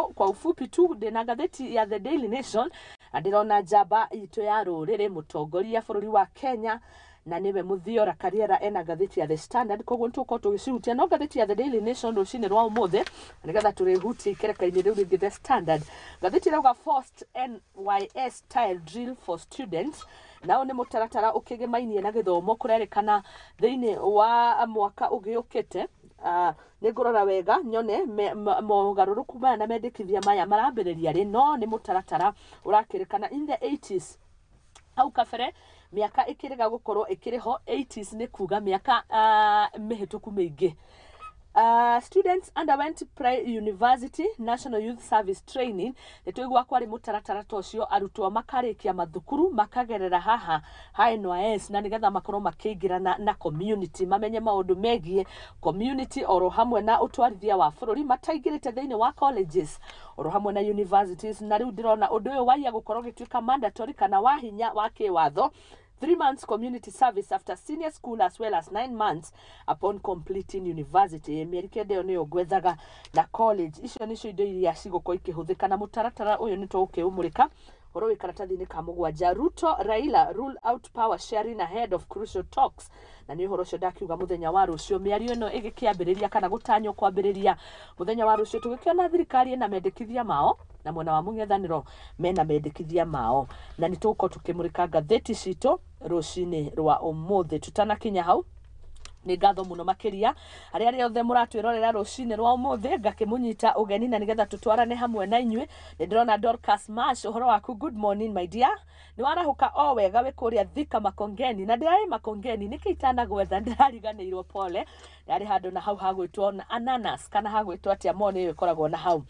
kwa ufupi tu ndina ngatheti ya The Daily Nation ndirona njamba itu ya ruriri mutongoria bururi wa Kenya na niwe Muthiora Kariera ena ngatheti ya The Standard koguo ntuko tugicihutia no ngatheti ya The Daily Nation rucini rwa umuthe nigetha turihutia ikereka-ini riu ringi The Standard. Ngatheti rauga first NYS style drill for students nao ni mutaratara ukigimainie na githomo kurerikana thiini wa mwaka ugiukite. Ningurora wega nyone mogaruruku maya na mendekithia maya marambiriria ri no ni mutaratara urakirikana in the 80s au kabere miaka ikiriga gukorwo ikiriho 80s ni kuga miaka mihituku mingi. Students underwent pre-university National Youth Service training nitwigwa kwari mutaratara tocio arutwo makarikia mathukuru makagerera haha NYS na nigetha makorwo makingirana na community mamenye maundu megie community oro hamwe na utwarithia wa bururi mataingirite thiini wa colleges oro hamwe na universities na riu ndirona undu uyu waiya gukorwo gituika mandatory kana wa hinya wa kiwatho 3 months community service after senior school as well as 9 months upon completing university. Merikede niyo gwethaga na college icio nicio indo iria cigoko ikihuthika na mutaratara uyu ni tukiumurika horo wikaratathini ka mugwanja. Ruto Raila rule out power sharing ahead of crucial talks na ni horo cio ndakiuga muthenya wa rucio miario ino igikiambiriria kana gutanyo kwambiriria muthenya wa rucio tugikiona thirikari na mendekithia mao na mwena wa mung'ethaniro mena mendekithia mao na ni tuko tukimurika ngatheti cito rucini rwa umuthe tutanakinya hau ni ngatho muno makiria aria othe muratwirorera rucini rwa umuthe ngakimunyita ugeni na nigetha tutwarane hamwe na inywe ni ndirona Dorcas Mash uhoro waku good morning my dear ni warahuka o wega we kuria Thika Makongeni na ndirai Makongeni nikitana gwetha ndirariganirwo pole ndari handu na hau hagwitwo na ananas kana hagwitwo atia mone ikoragwo na hau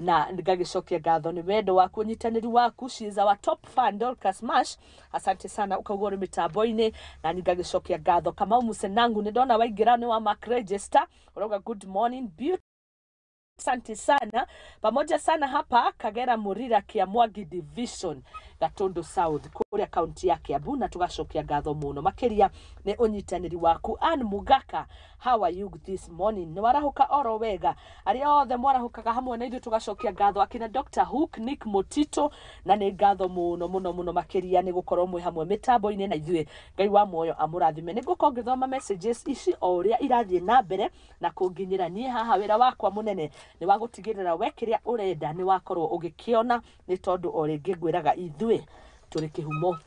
na ngagicokia ngatho ni wendo wa kunyitaniri waku she is our top fan Dorcas Mash asante sana ukagwo mitambo-ini na ngagicokia ngatho kama Musenangu ni ndona waingira ni wa Mark Register uroga good morning beauty. Asante sana pamoja sana hapa Kagera Murira Kiamwagi Division Gatundu South kuria county ya Kiambu na tugacokia ngatho muno makiria ni unyitaniri waku Ann Mugaka how are you this morning ni warahuka oro wega aria othe mwarahukaga hamwe na ithu tugacokia ngatho akina Dr. Hook Nick Motito na ni ngatho muno makiria ni gukorwo mwe hamwe mitambo-ini na ithuĩ Ngai wa muoyo amurathime ni gukorwo ngithoma messages ici o uria irathie na mbere na kunginyira nie haha wira wakwa munene ni wagutigirira wekiria urenda ni wakorwo ugikiona ni tondu o ringi ngwiraga ithuĩ turi kihumo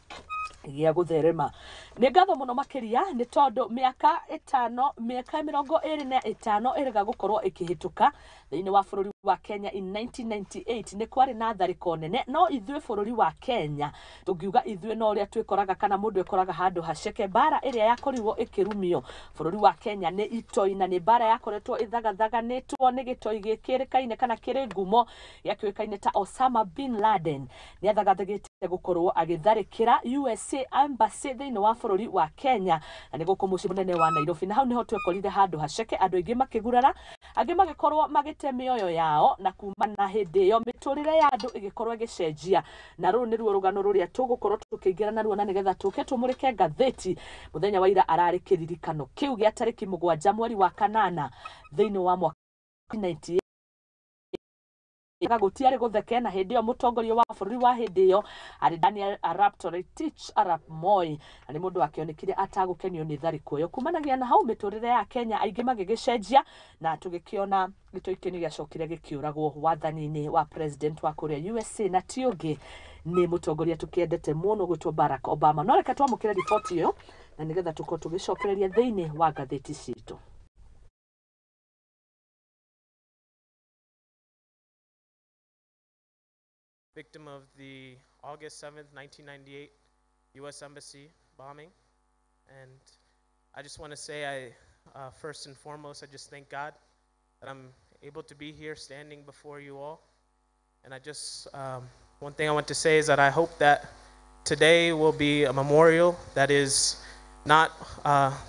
gia gutherema ni ngatho muno makiria ni tondu miaka 25 iriga gukorwo ikihituka thiini wa bururi wa Kenya in 1998 ni kwari na thariko nene no ithuĩ bururi wa Kenya tungiuga ithuĩ no uria twikoraga kana mundu ekoraga handu haceke bara iria yakorirwo ikirumio bururi wa Kenya ni itoi na ni bara yakoretwo ithagathaganitwo ni gitoi gikirikaine kana kiri ngumo yakiwikaine ta Osama bin Laden ni athagathagite gukorwo agitharikira USA embassy thiini wa bururi wa Kenya na ni guku muci munene wa Nairobi na hau niho twekorire handu haceke andu aingi makigurara angi magikorwo magite mioyo yao na kuma na hindi yo miturire ya andu igikorwo igicenjia na ru ni ruo rugano ruria tugukorwo tukiingira na ruo na nigetha tuke tumurike ngatheti muthenya wa ira arari kiririkano kiu gia tariki 7 mweri wa kanana thiini wa mwaka 98 gutiari gutheke na hindi yo mutongoria wa bururi wa hindi yo ari Daniel Arap Toroitich Arap Moi ani mundu akionekire atagukenio ni thariko yo kumanagia na hau miturire ya Kenya aingi magigicenjia na tugikiona gitoikeni giacokire gikiuragwo wathani-ini wa president wa kuria USA na tiungi ni mutongoria tukiendete muno gwitwo Barack Obama no reka twamukire report yo na nigetha tuko tugicokereria thiini wa ngatheti citu. Victim of the August 7th, 1998 U.S. Embassy bombing. And I just want to say, first and foremost, I just thank God that I'm able to be here standing before you all. And I just, one thing I want to say is that I hope that today will be a memorial that is not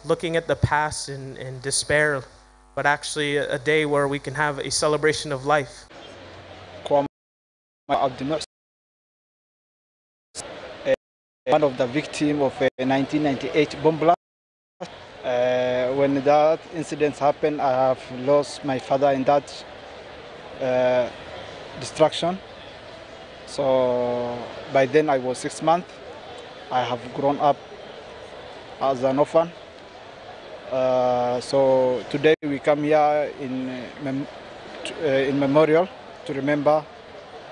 looking at the past in despair, but actually a day where we can have a celebration of life. One of the victims of a 1998 bomb blast. When that incident happened, I have lost my father and dad. destruction. So by then I was 6 months. I have grown up as an orphan. So today we come here in memorial to remember,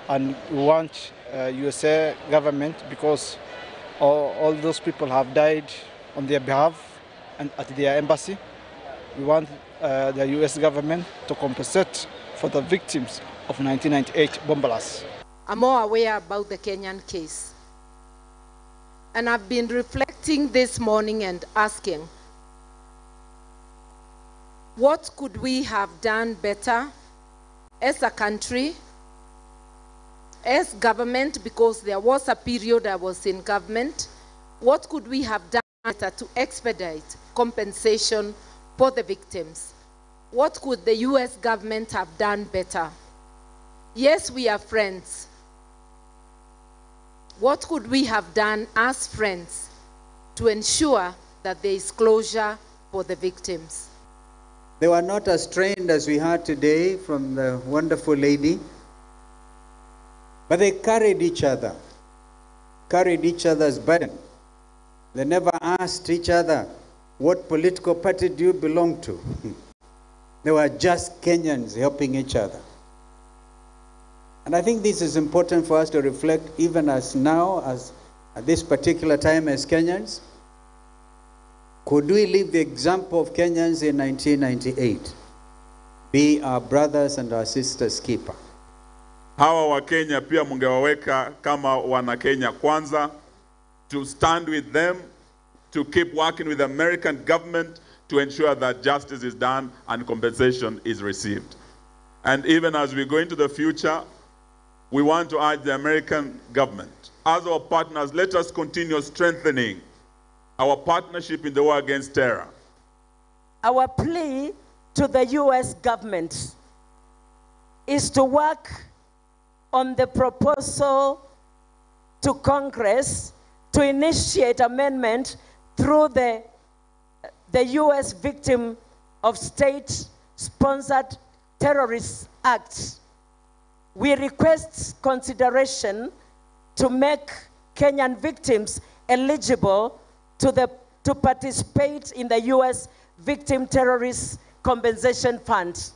and we want USA government, because all those people have died on their behalf and at their embassy. We want the US government to compensate for the victims of 1998 bomb blasts. I'm more aware about the Kenyan case. And I've been reflecting this morning and asking, what could we have done better as a country, as government, because there was a period I was in government? What could we have done better to expedite compensation for the victims? What could the US government have done better? Yes, we are friends. What could we have done as friends to ensure that there is closure for the victims? They were not as trained as we heard today from the wonderful lady, but they carried each other's burden. They never asked each other, what political party do you belong to? They were just Kenyans helping each other. And I think this is important for us to reflect, even as now, as at this particular time as Kenyans. Could we leave the example of Kenyans in 1998? Be our brothers and our sisters' keeper. Hawa wa Kenya pia mungewaweka kama wana Kenya kwanza, to stand with them, to keep working with the American government to ensure that justice is done and compensation is received. And even as we go into the future, we want to urge the American government, as our partners, let us continue strengthening our partnership in the war against terror. Our plea to the US government is to work on the proposal to Congress to initiate amendment through the US Victim of State-Sponsored Terrorist Act. We request consideration to make Kenyan victims eligible to participate in the US Victim Terrorist Compensation Fund.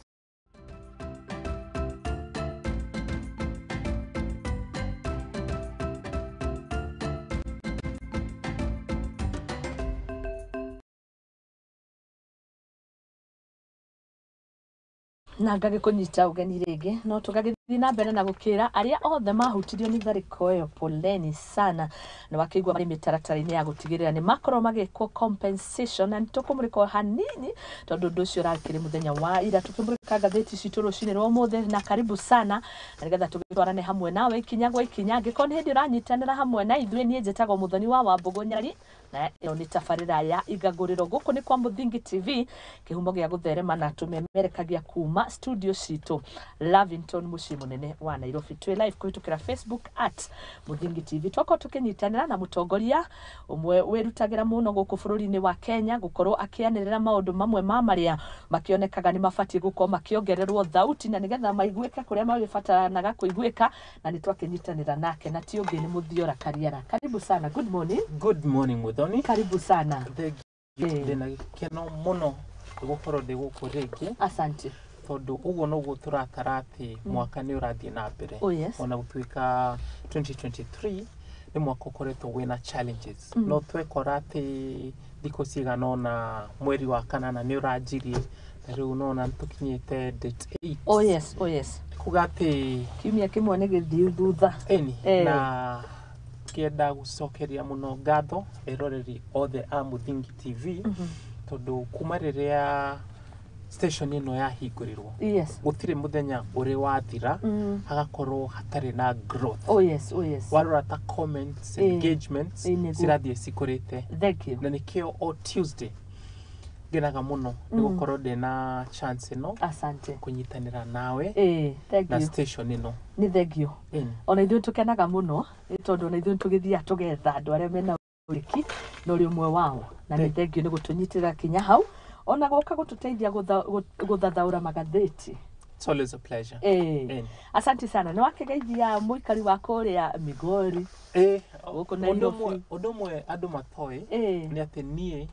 na ngagikunyita ugeni rĩngĩ no tũgagĩthiĩ na mbere na gũkĩra arĩa othe mahutirio nĩ tharĩko ĩyo poleni sana na wakĩigua marĩ mĩtaratara-inĩ ya gũtigĩrĩra nĩ makorwo magĩkwo compensation, na nĩtũkũmũrĩka hanini tondũ ũndũ ũcio ũrakĩrĩ mũthenya wa ira. Tũkĩmũrĩka ngathĩti citũ rũcinĩ rwa ũmũthĩ, na karibu sana, na nĩgetha tũgĩtwarane hamwe nawe ikinya gwa ikinya. Angĩkorwo nĩ hĩndĩ ũranyitanĩra hamwe na ithuĩ, niĩ njĩtagwo Muthoni wa Wambugu Nyarari, na ĩyo nĩ tabarĩra ya Igaguriro. Gũkũ nĩ kwa Muthingi TV, kĩhumo gĩa gũtherema na tũmemerekagia kuma studio citũ Lavington, mũciĩ mũnene wa Nairobi. Twĩ live kũhĩtũkĩra Facebook @Muthingi TV. Twakorwo tũkĩnyitanĩra na mũtongoria ũmwe wĩrutagĩra mũno gũkũ bũrũri-inĩ wa Kenya, gũkorwo akĩanĩrĩra maũndũ mamwe ma marĩa makĩonekaga nĩ mabatiĩ gũkorwo makĩongererwo thauti na nĩgetha maiguĩke kũrĩa magĩbataranaga kũiguĩka, na nĩ twakĩnyitanĩra nake, na ti ũngĩ nĩ Mũthiora Kariera. Karibu sana. Good morning. Good morning, Muthoni. Karibu sana. Ndĩna gĩkeno mũno gũkorwo ndĩ gũkũ rĩngĩ. Asante. Tondũ ũguo noguo tũratara atĩ mwaka nĩ ũrathiĩ na mbere. Oh yes. Ona gũtuĩka 2023 nĩ mwaka ũkoretwo wĩna challenges. No twekora atĩ thikũ cigana ũna mweri wa kanana nĩ ũranjirie, na rĩu nona tũkinyĩte date 8. Oh yes, oh yes. Kuga atĩ kiumia kĩmwe nĩ gĩthiĩ thutha. Na kĩenda gũcokeria mũno ngatho eroreri othe a Muthingi TV tondũ kuma rĩrĩa station ĩno yahingũrirwo, gũtirĩ mũthenya ũrĩ wathira hagakorwo hatarĩ na growth. Oh yes, oh yes. Warora ta comments, engagements cirathiĩ cikũrĩte. Thank you. Na nĩkĩo o Tuesday ngenaga mũno nĩ gũkorwo ndĩna chance ĩno. Asante. Kũnyitanĩra nawe thank you. na station ĩno. Nĩ thank you. Ona ithuĩ tũkenaga mũno nĩ tondũ na ithuĩ tũgĩthiaga tũgetha andũ arĩa mena ũriki na ũrĩ ũmwe wao, na nĩ thank you nĩ gũtũnyitĩra kinya hau, ona gũka gũtũteithia gũthathaũra magathĩti It's always a pleasure. Asante sana. Na wakegeithia muikari wa kuria Migori. Odomwe andu matoi ni ati nie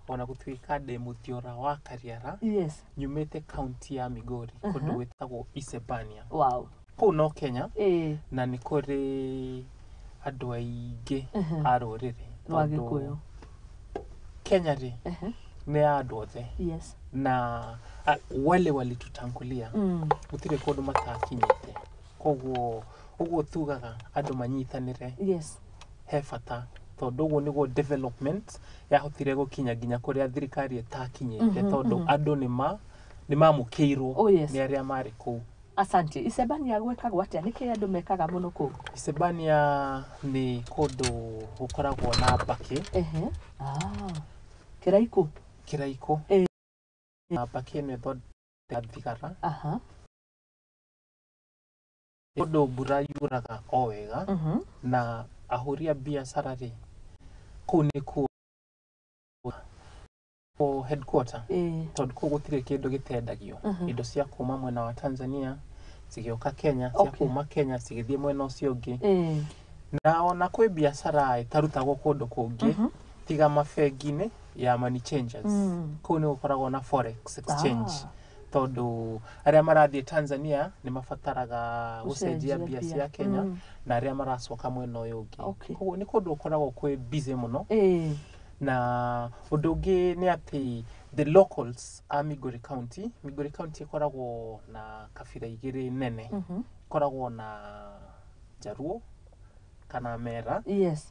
ona gutuika de muthiora wa Kariara. Yes. Nyumite county ya Migori kundu wetagwo Isebania. Wow. Kuu no Kenya. Na ni kuri andu aingi a ruriri rwa Gikuyu. Kenya ri ni andu othe. Yes. Na wale walitutangulia gutire kundu matakinyite. Koguo uguo tugaga andu manyitanire. Yes. He bata tondu uguo niguo development yahotire gukinya nginya kuria thirikari itakinyite tondu andu ni mamukiirwo ni aria mari kuu. Asante. Isebania gwekagwo atia niki andu mekaga muno kuu? Isebania ni kundu gukoragwo na mbaki. Kiraiko. Kiraiko. Mbaki ni thondeka thigara. Kundu mbura yuraga o wega na ahuria biashara ri kuu ni kuu headquarter tondu kuu gutire kindu gitendagio indo cia kuma mwena wa Tanzania cigioka Kenya cia kuma Kenya cigithie mwena ucio ungi na ona kwi biashara itarutagwo kundu kungi tiga mabengine ya money changers kuu ni gukoragwo na forex exchange tondu aria marathie Tanzania ni mafataraga gucenjia mbia cia Kenya na aria maracoka mwena uyu ungi koguo ni kundu gukoragwo kwi busy muno na undu ungi ni ati the locals a Migori County ikoragwo na kabira igiri nene ikoragwo na Jaruo kana Mera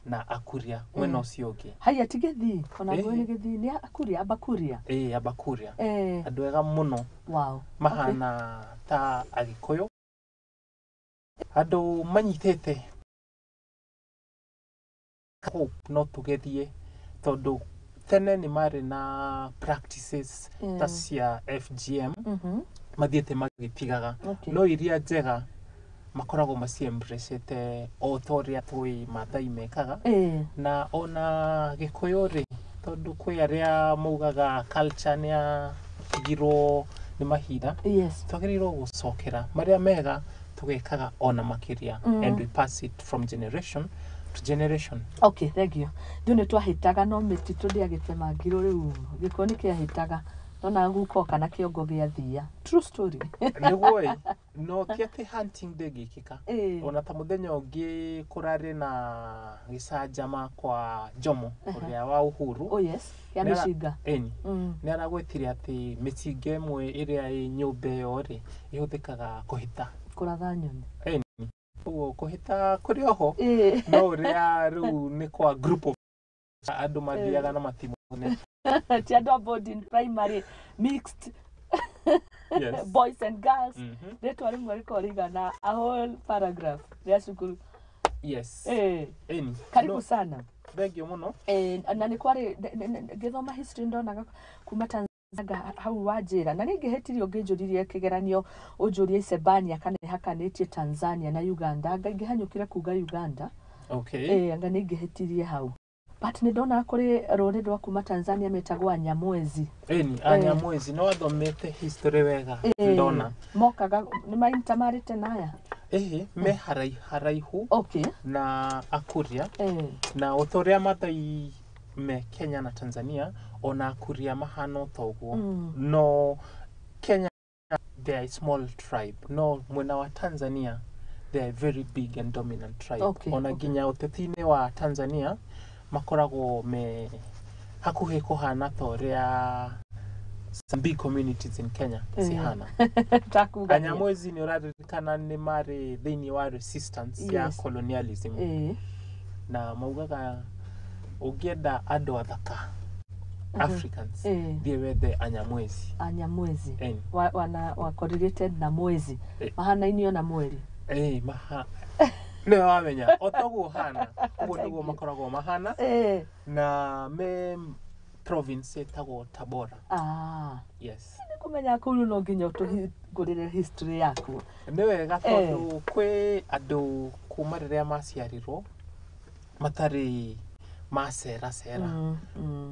na Akuria mwena ucio ungi. Haya tigethi ona gwe githi ni Akuria Abakuria. Abakuria. Andu ega muno. Wow. Mahana ta Agikuyu. Andu manyitete no tugethie tondu tene ni mari na practices ta cia FGM mathiete magitigaga no iria njega makoragwo maciembracete o toria twi mathai mekaga na ona Gikuyu ri tondu kwi aria maugaga culture ni ya tigirwo ni mahira twagirirwo gucokera maria mega tugekaga ona makiria and we pass it from generation to generation. Okay, thank you. Ndune twahitaga no mititu ndiagitema ngiro riu Gikuyu nikiahitaga nona guko kana kiongo gia thia. True story. Niguo no tiate hunting day gikika ona ta muthenya ungi kurari na gicanjama kwa Jomo uria wa Uhuru ya mishinga ni aragwetire ati micinga imwe iria i nyumba iyo ri ihuthikaga kuhita kuratha nyoni uguo kuhita kuri oho no uria riu ni kwa group of andu mathiaga na matimu ti andu boarding primary mixed boys and girls retwa rimwe riko na a whole paragraph ya cukuru. Karibu sana. Thank you muno. Na ni kwari githoma history ndonaga kuma Tanzania hau wajira na ningi hetirio nginjuririe kigeranio unjurie Isebania kana hakanitie Tanzania na Uganda ngihanyukire kuga Uganda. Anga ningi hetirie hau. But ni ndona kuri rore rwa kuma Tanzania metagwo Anyamwezi. Anyamwezi no athomete history wega ndona. Mokaga ni maintamarite naya. Me haraihu. Na Akuria. Na uthoria mathai me Kenya na Tanzania ona Akuria mahano toguo. No Kenya they are a small tribe. No mwena wa Tanzania they are a very big and dominant tribe. Ona ginya utetine wa Tanzania makoragwo me hakuhe kuhana toria some big communities in Kenya sihana. Anyamwezi ni uraririkana ni mari thini wa resistance ya colonialism na maugaga ugienda andu athaka Africans they were the Anyamwezi wa correlated na mwezi mahana inio na mweri maha ne wamenya otoguo hana uguo niguo makoragwo mahana na me province etagwo Tabora. Ni kumenya kuru no nginya utugurire history yaku ni wega tondu kwi andu kuma riria maciarirwo matari macera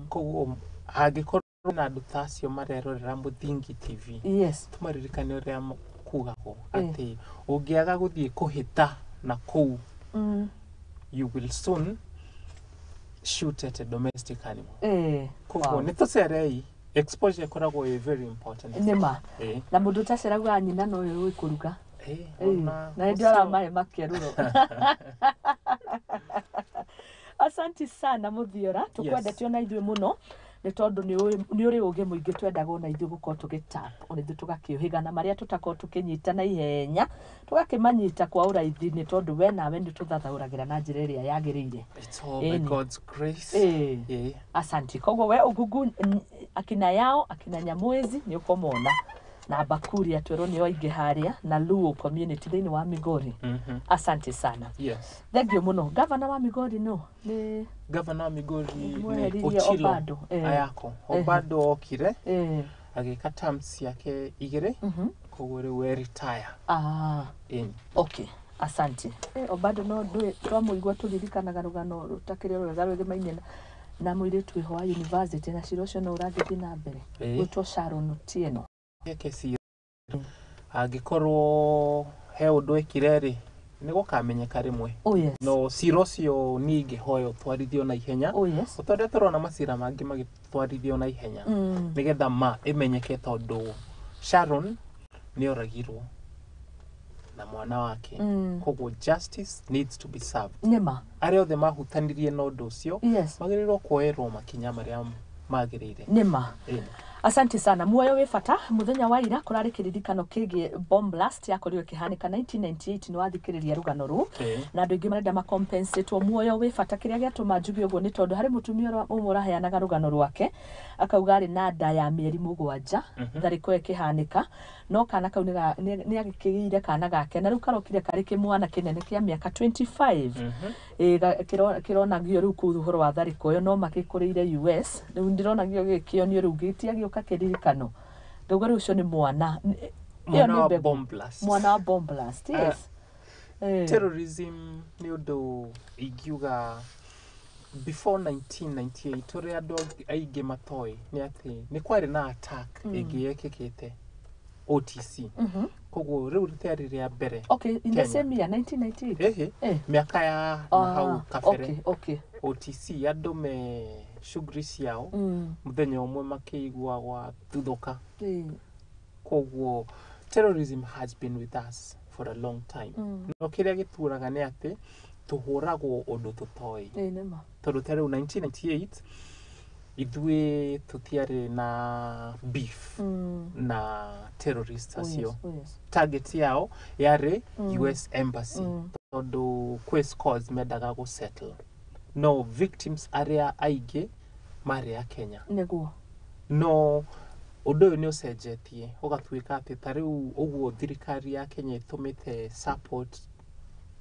koguo angikorwo na andu tacio marerorera Muthingi TV tumaririkane uria kugako ati ungiaga guthie kuhita na kou you will soon shoot at a domestic animal. Koguo nä tå cerei exposure koragwo ä very important. Nima. Na må ndå utaceraga nyina no å kå ruga. Na ndio aramahe makeruro. Asanti sana Muthiora, tukwendete ona ithuĩ mũno nĩ tondũ nĩ ũrĩ ũgĩ mũingĩ twendaga ona ithuĩ gũkorwo tũgĩtap ona ithuĩ tũgakĩũhĩgana marĩa tũtakorwo tũkĩnyita na ihenya tũgakĩmanyita kwa ũraithi nĩ tondũ we nawe nĩ tũthathaũragĩra na njĩra ĩrĩa yagĩrĩire. It's all by God's grace. Asanti. Koguo we Ugugu akina yao akina Nyamwezi nĩ ũkomona na Bakuria twero nĩ oingĩ harĩa na Luo community thĩinĩ wa Migori. Asante sana. Yes. Thengio mũno. Governor wa Migori no nĩ Governor wa Migori nĩ Ochilo Ayako. Obado okire agĩka terms yake igĩrĩ koguo rĩu retire. Okay. Asante. Obado no twamũigua tũririkanaga rũgano rũtakĩrĩ rwega rwĩgĩmaine na mũirĩtu wĩho wa university na cira ũcio no ũragĩthiĩ na mbere. Gwĩtwo Sharon Otieno. Kesi angĩkorwo he ũndũ ekire rĩ nĩ gũkamenyeka rĩmwe. No cira ũcio nĩ ingĩhoya ũtwarithio na ihenya. Tondũ tũrona macira mangĩ magĩtwarithio na ihenya nĩgetha ma ĩmenyeke tondũ Sharon nĩ oragirwo na mwana wake. Koguo justice needs to be served. Nĩma. Arĩa othe mahutanirie na ũndũ ũcio magĩrĩirwo kuoerwo makinya marĩa magĩrĩire. Nĩma. Asante sana. Muoyo wĩ bata muthenya wa ira kurarĩ kĩririkano kĩgiĩ bomb blast yakorirwo ĩkĩhanĩka 1998 nĩ wathikĩrĩria rũgano rũu na andũ aingĩ marenda macompensatwo. Muoyo wĩ bata kĩrĩa gĩatũma njuge ũguo nĩ tondũ harĩ mũtumia ũmwe ũraheanaga rũgano rwake akauga arĩ na nda ya mĩeri 7 tharĩko ĩkĩhanĩka no kana kau nĩ agĩkĩgĩire kana gake na rĩu karokire karĩ kĩmwana kĩnene kĩa mĩaka 25 kĩronagio rĩu kũu ũhoro wa tharĩko ĩyo no makĩkũrĩire US rĩu ndĩronagio gĩkĩonio rĩu gĩtiagio kakiririkano ndogo rĩu ũcio nĩ mwana wa bomb blast. Mwana wa bomb blast. Yes. Terrorism nĩ ũndũ ingiuga before 1998 ũrĩa andũ aingĩ matoĩ nĩ atĩ nĩ kwarĩ na attack ĩngĩ yekĩkĩte OTC. Koguo rĩu rĩtarĩ rĩa mbere. Okay, in the same year 1998. Mĩaka ya hau kabere. OTC andũ me shughuli ciao muthenya ũmwe makĩigua gwa thuthuka. Koguo terrorism has been with us for a long time. No kĩrĩa gĩtuuraga nĩ atĩ tũhũragwo ũndũ tũtoĩ. Tondũ ta rĩu 1998 ithuĩ tũtiarĩ na beef na terrorists acio. Target yao yarĩ US Embassy tondũ quest cause mendaga gũsettle. No victims arĩa aingĩ marĩ a Kenya. No ũndũ ũyũ nĩ ũcenjetie ũgatuĩka atĩ ta rĩu ũguo thirikari ya Kenya ĩtũmĩte support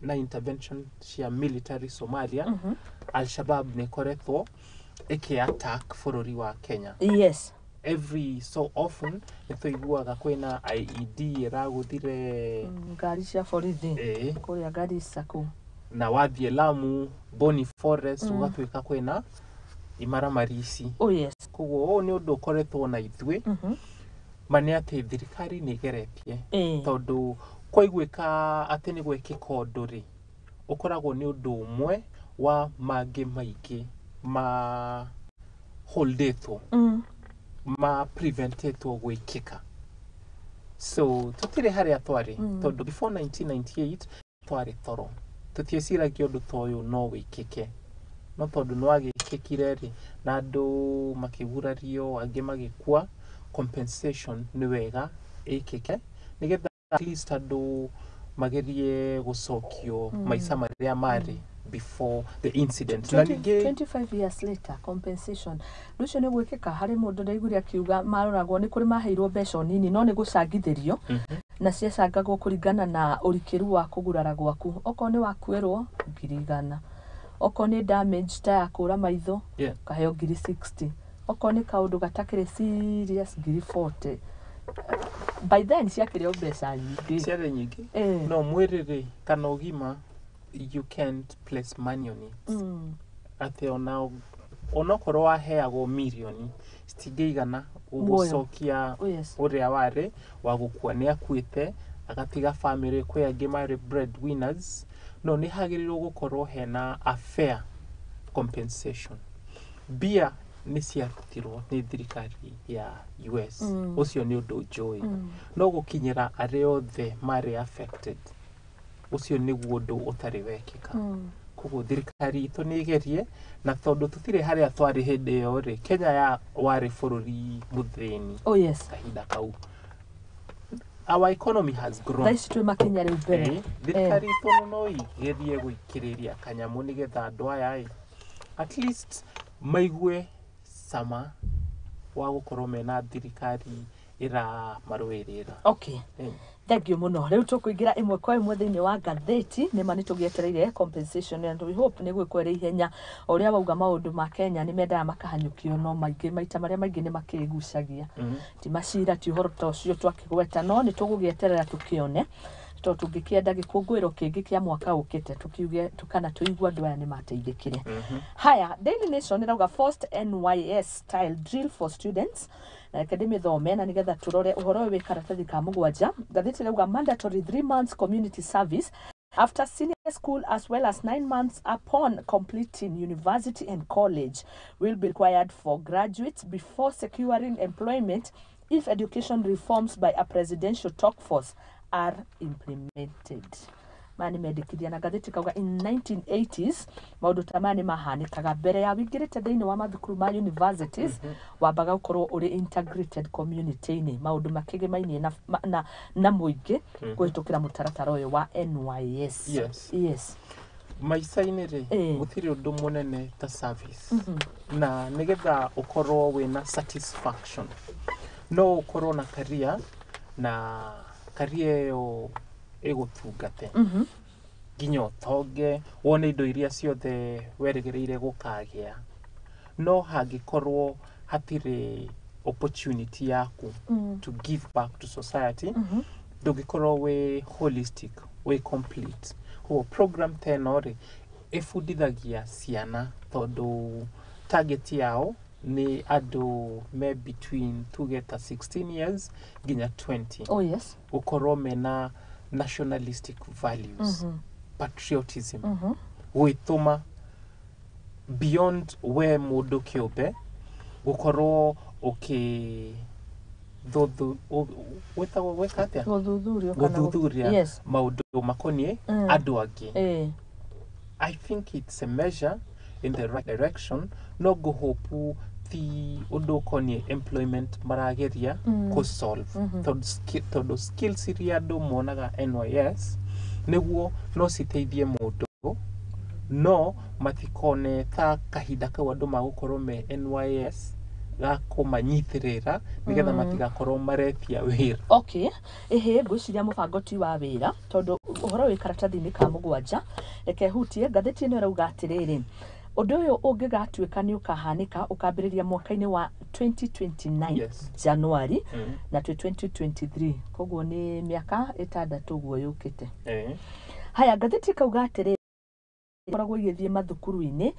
na intervention cia military Somalia. Al-Shabaab nĩ koretwo ĩkĩ-attack bũrũri wa Kenya. Yes. Every so often nĩ tũiguaga kwĩna IED ĩragũthire ngari cia borithi kũrĩa Garissa kũu na wathiĩ Lamu Boni Forest ũgatuĩka kwĩna imaramari ici. Koguo ũũ nĩ ũndũ ũkoretwo na ithuĩ ma nĩ atĩ thirikari nĩ ĩgeretie tondũ kwaiguĩka atĩ nĩ gwĩkĩka ũndũ rĩ ũkoragwo nĩ ũndũ ũmwe wa mangĩ maingĩ ma holdetwo ma preventetwo gwĩkĩka. So tũtirĩ harĩa twarĩ tondũ before 1998 twarĩ toro tũtieciragia ũndũ ta ũyũ no wĩkĩke no tondũ nĩ wagĩkĩkire rĩ na andũ makĩgurario angĩ magĩkua compensation nĩ wega ĩkĩke nĩgetha at least andũ magerie gũcokio maica marĩa marĩ before the incident. 25 years later compensation nũcio nĩ gwĩkĩka harĩ mũndũ ndaigũria akiuga maroragwo nĩ kũrĩ maheirwo mbeca nini no nĩ gũcangithĩrio na ciacangagwo kũringana na ũrikĩru wa kũgurara gwaku okorwo nĩ wakuĩrwo 100,000 okorwo nĩ damage ta ya kũra maitho kaheo 60,000 okorwo nĩ kaũndũ gatakĩrĩ serious 40,000 by then ciakĩrĩ mbeca nyingĩ no mwĩrĩrĩ kana ũgima you can't place money on it. Atĩ onokorwo waheagwo mirioni citingĩigana ũgũcokia ũrĩa warĩ wa gũkua nĩ akuĩte agatiga family kwe angĩ marĩ breadwinners no nĩ hagĩrĩirwo gũkorwo hena a fair compensation. Mbia nĩ ciarutirwo nĩ thirikari ya US ũcio nĩ ũndũ njũĩ no gũkinyĩra arĩa othe marĩ affected ũcio nĩguo ũndũ ũtarĩ wekĩka. Koguo thirikari itũ nĩ igerie na tondũ tũtirĩ harĩa twarĩ hĩndĩ ĩyo rĩ Kenya ya warĩ bũrũri mũthĩni. Oh yes. Kahinda kau. Our economy has grown. Thaici twĩ makinya rĩu mbere. Thirikari itũ no igerie gũikĩrĩria kanyamũ nĩgetha andũ aya at least maigue sama wa gũkorwo mena thirikari ĩramarũĩrĩra. Okay. Thank you muno. Rĩu tũkũingĩra ĩmwe kwa ĩmwe thĩinĩ wa ngathĩti nĩma nĩtũgĩetereire compensation and we hope nĩgwĩkwo ihenya ũrĩa wauga maũndũ ma Kenya nĩ mendaga makahanyũkio no maingĩ maita marĩa maingĩ nĩ makĩgucagia. Ti macira ti ũhoro ta ũcio twakĩgweta no nĩtũgũgĩeterera tũkĩone tondũ tũngĩkĩenda gĩkũngũĩro kĩngĩ kĩa mwaka ũkĩte tũkiuge tukana tũigua andũ aya nĩ mateithĩkire. Haya, Daily Nation ĩrauga first NYS style drill for students na academy thome na nigetha turore uhoro wĩ karatathi ka mũgwanja. Ngathĩti ĩrauga mandatory 3 months community service after senior school as well as 9 months upon completing university and college will be required for graduates before securing employment if education reforms by a presidential talk force are implemented. Mani mendekithia na gatheti kauga in 1980s maundu ta mani mahanikaga mbere ya wingirite thĩinĩ wa mathukuru ma universities wambaga gũkorwo uri integrated community ni maundu makĩgemainie na mũingĩ kũhĩtũkĩra mũtaratara ũyũ wa NYS. Yes. Maica-inĩ rĩ gũtirĩ ũndũ mũnene ta service na nĩgetha ũkorwo wĩna satisfaction no ũkorwo na career na career ĩyo ĩgũtungate nginya ũtonge wone indo iria ciothe werĩgĩrĩire gũkagĩa no hangĩkorwo hatirĩ opportunity yaku to give back to society ndũngĩkorwo wĩ holistic wĩ complete. Koguo program ta ĩno rĩ ĩbundithagia ciana tondũ target yao ni andũ me between tuge ta 16 years nginya 20. Oh yes. Gũkorwo mena nationalistic values, patriotism, gwĩtũma beyond where mũndũ kĩũmbe gũkorwo gũthuthuria maũndũ makoniĩ andũ angĩ. I think it's a measure in the right direction no ngũhopu ti ũndũ ũkoniĩ employment marageria solve tondũ skills iria andũ monaga NYS nĩguo no citeithie mũndũ no matikone ta kahinda kau andũ magũkorwo me NYS ga kũmanyitĩrĩra nĩgetha matigakorwo maretia wĩra. Okay, ngwĩciria mũbango ti wa wĩra tondũ ũhoro wĩ karatathi-inĩ ka mũgwanja reke hutie ngathĩti ĩno ĩrauga atĩrĩrĩ ũndũ ũyũ ũngĩgatuĩka nĩ ũkahanĩka ũkambĩrĩria mwaka-inĩ wa 2029 January na 2023 koguo nĩ mĩaka 6 ũguo yũkĩte. Haya, ngathĩti kauga atĩrĩrĩ koragwo igĩthiĩ mathukuru-inĩ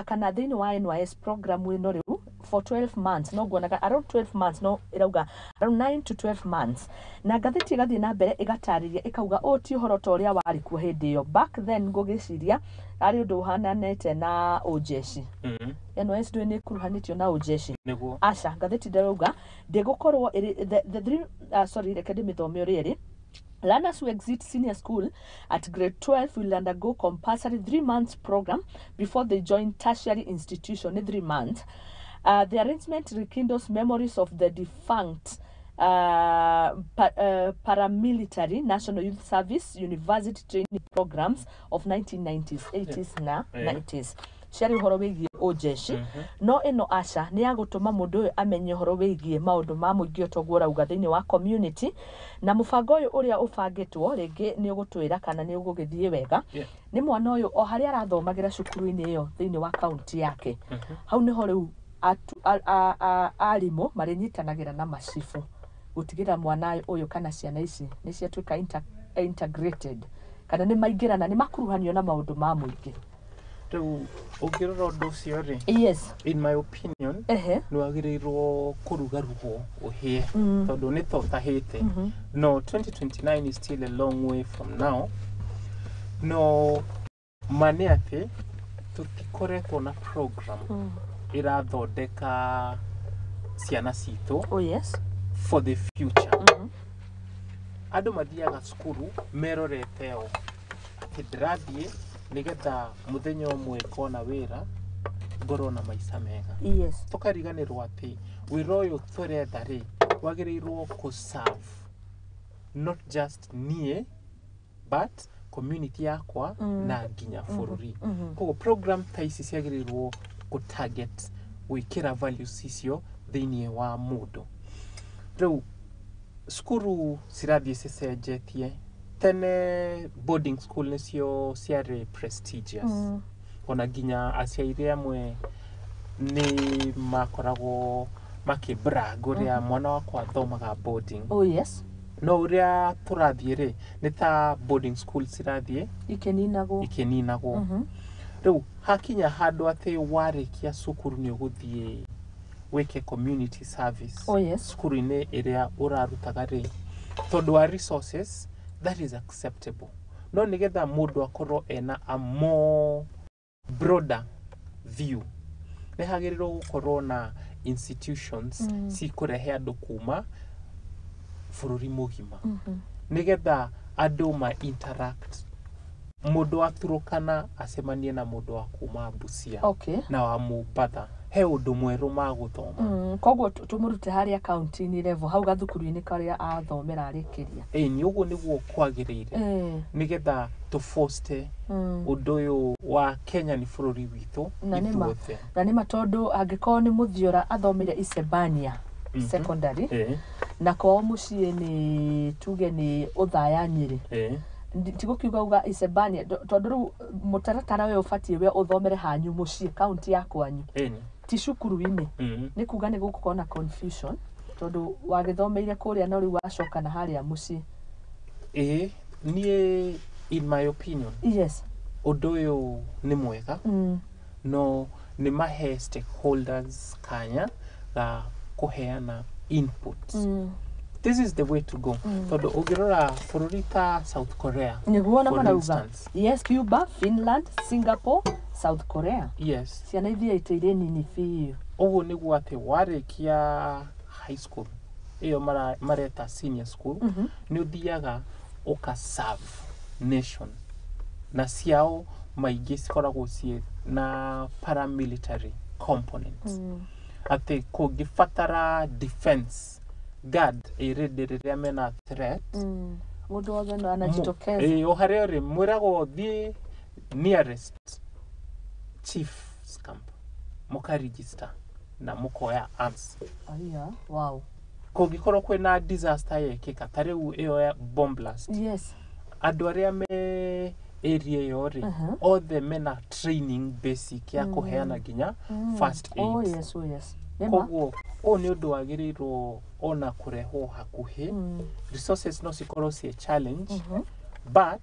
kana thĩinĩ wa NYS program ĩno rĩu for 12 months no nguonaga around 12 months no ĩrauga around 9 to 12 months na ngathĩti ĩgathiĩ na mbere ĩgatarĩria ĩkauga ũũ ti ũhoro ta ũrĩa warĩ kuo hĩndĩ ĩyo back then ngũgĩciria arĩ ũndũ ũhananĩte na ũjeshi. NYS ndũĩ nĩ kuruhanĩtio na ũjeshi aca ngathĩti ndĩrauga ndĩgũkorwo reke ndĩmĩthome ũrĩa ĩrĩ. Learners who exit senior school at grade 12 will undergo compulsory 3 months program before they join tertiary institution in 3 months. The arrangement rekindles memories of the defunct paramilitary National Youth Service university training programs of 1990s, 80s na 90s. Ciarĩ ũhoro wĩgiĩ ũjeshi no ĩno aca nĩ ya gũtũma mũndũ ũyũ amenye ũhoro wĩgiĩ maũndũ ma mũingĩ ũtoguo ũrauga thĩinĩ wa community na mũbango ũyũ ũrĩa ũbangĩtwo rĩngĩ nĩ ũgũtwĩra kana nĩ ũgũgĩthiĩ wega nĩ mwana ũyũ o harĩa arathomagĩra cukuru-inĩ ĩyo thĩinĩ wa kaunti yake hau nĩho rĩu arimũ marĩnyitanagĩra na macibu gũtigĩra mwana ũyũ kana ciana ici nĩ ciatuĩka integrated kana nĩ maingĩrana nĩ makuruhanio na maũndũ ma mũingĩ. Riu ungirora undu ucio ri, yes, in my opinion, ni wagiriirwo kurugarugwo uhie tondu ni to tahite. No, 2029 is still a long way from now. No, mane ati tutikoretwo na program irathondeka ciana citu for the future. Andu mathiaga cukuru merorete o ati ndirathie nigetha muthenya umwe kona wira ngorwo na maica mega. Tukariganirwo ati wira uyu turenda ri wagirirwo ku serve not just nie but community yakwa na nginya bururi. Koguo program ta ici ciagirirwo ku target wikira values icio thiini wa mundu. Riu skuru cirathie cicenjetie. Tene boarding school nicio ciari prestigious. Ona nginya aciari amwe ni makoragwo makibrag uria mwana wakwa athomaga boarding. No uria turathie ri ni ta boarding school cirathie ikininagwo. Riu hakinya handu ati warikia cukuru ni uguthie wike community service. Cukuru-ini iria urarutaga ri tondu wa resources that is acceptable. No nigetha mundu akorwo ena a more broader view, ni hagirirwo gukorwo na institutions cikurehe andu kuma bururi mugima nigetha andu ma interact, mundu aturukana acemanie na mundu wa kuma Busia na wa Mumbatha, he undu mweru maguthoma. Koguo tumurute haria county-ini level hau gathukuru-ini karia athomera arikiria. Ni uguo niguo kwagirire nigetha tu foster undu uyu wa Kenya ni bururi witu ithuothe. Na nima tondu angikorwo ni muthiora athomire Isebania secondary na kwao mucii ni tuge ni uthaya Nyeri. Tigukiuga uga Isebania tondu riu mutaratara we ubatie we uthomere hanyu mucii county ya kwanyu ti cukuru-ini. Ni kuga ni gukorwo na confusion tondu wagithomeire kuria no riu wacoka na haria mucii. Nie in my opinion undu uyu ni mwega. No ni mahe stakeholders kanya ga kuheana input. This is the way to go. Tondu ugirora bururi ta South Korea niguona marauga Cuba, Finland, Singapore, South Korea. Ciana ithia itaire nini fiu. Uguo niguo ati warikia high school iyo mareta senior school ni uthiaga uka serve nation na ciao maingi cikoragwo cie na paramilitary components. Ati kungibatara defense guard ready riria mena threat mundu wothe no anajitokeza. O haria ri mwiragwo thie nearest chief's camp muka register na mukoya arms. Kungikorwo kwina disaster yekika ta riu iyo ya bomb blast, andu aria me area yo ri othe mena training basic ya kuheana ginya first aid. Koguo o ni undu wagirirwo ona kurehwo hakuhi. Resources no cikorwo cie challenge but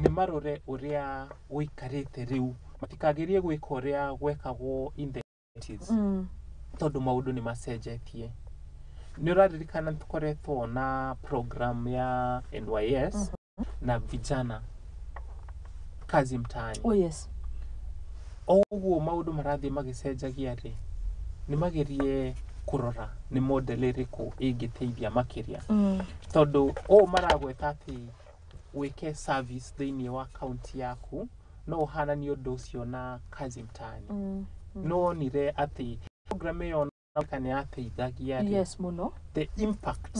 ni marore uria wikarite riu matikagirie gwika uria gwekagwo in the 80s tondu maundu ni macenjetie. Ni uraririkana tukoretwo na program ya NYS na vijana kazi mtaani. Oguo maundu marathie magicenjagia ri ni magerie kurora ni model iriku ingiteithia makiria. Tondu maragweta ati wike service thiini wa county yaku no hana ni undu ucio na kazi mtaani. No nire ati program iyo kana yateithagia muno the impact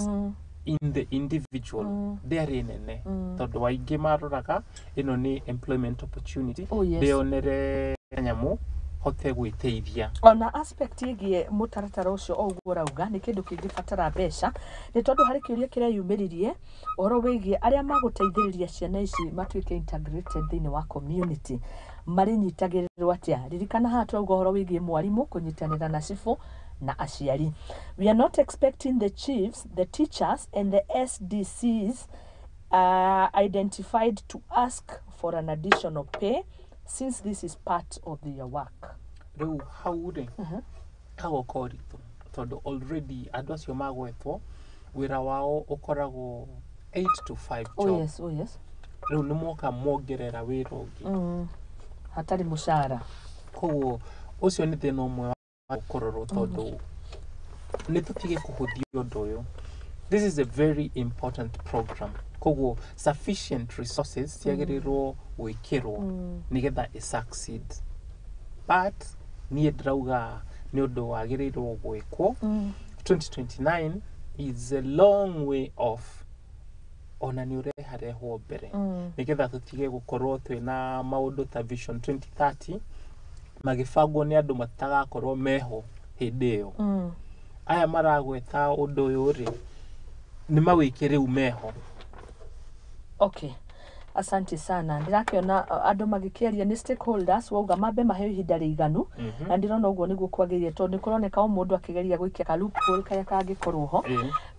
in the individual there nene tondu waingi maroraga ino ni employment opportunity deonere nyamu hote gwiteithia. Ona aspect igie mutaratara ucio oguo rauga ni kindu kingibatara mbeca ni tondu hari kiuria kiria yumiririe oro wigie aria maguteithiriria ciana ici matuike integrated thiini wa community mari nyitagirirwo atia. Ririkana haha twauga horo wigie mwarimu kunyitanira na cibũ na aciari. We are not expecting the chiefs, the teachers and the SDCs identified to ask for an additional pay since this is part of your work? Rĩu hau rĩ hagoka ũritũ tondũ already andũ acio magwetwo wĩra wao ũkoragwo 8 to 5 job. Oh yes. Rĩu nĩ moka mongerera wĩra ũngĩ hatarĩ mũcara. Koguo ũcio nĩ thĩna ũmwe wa kũrorwo tondũ nĩ tũtige kũhũthia ũndũ ũyũ. This is a very important program. Koguo sufficient resources ciagĩrĩrwo gwĩkĩrwo nĩgetha ĩ succeed. But niĩ ndĩrauga nĩ ũndũ wagĩrĩirwo gwĩkwo. 2029 is a long way off. Ona nĩ ũreharehwo mbere nĩgetha tũtige gũkorwo twĩna maũndũ ta Vision 2030 magĩbangwo nĩ andũ matagakorwo meho hĩndĩ ĩyo. Aya maragweta ũndũ ũyũ rĩ nĩ mawĩke rĩu meho. Okay. Asante sana. Ndĩrakĩona andũ magĩkĩaria nĩ stakeholders wauga mambe maheo ihinda rĩiganu na ndĩrona ũguo nĩguo kwagĩrĩire tondũ nĩ kũroneka o mũndũ akĩgeria gũikia ka loophole karĩa kangĩkorwo ho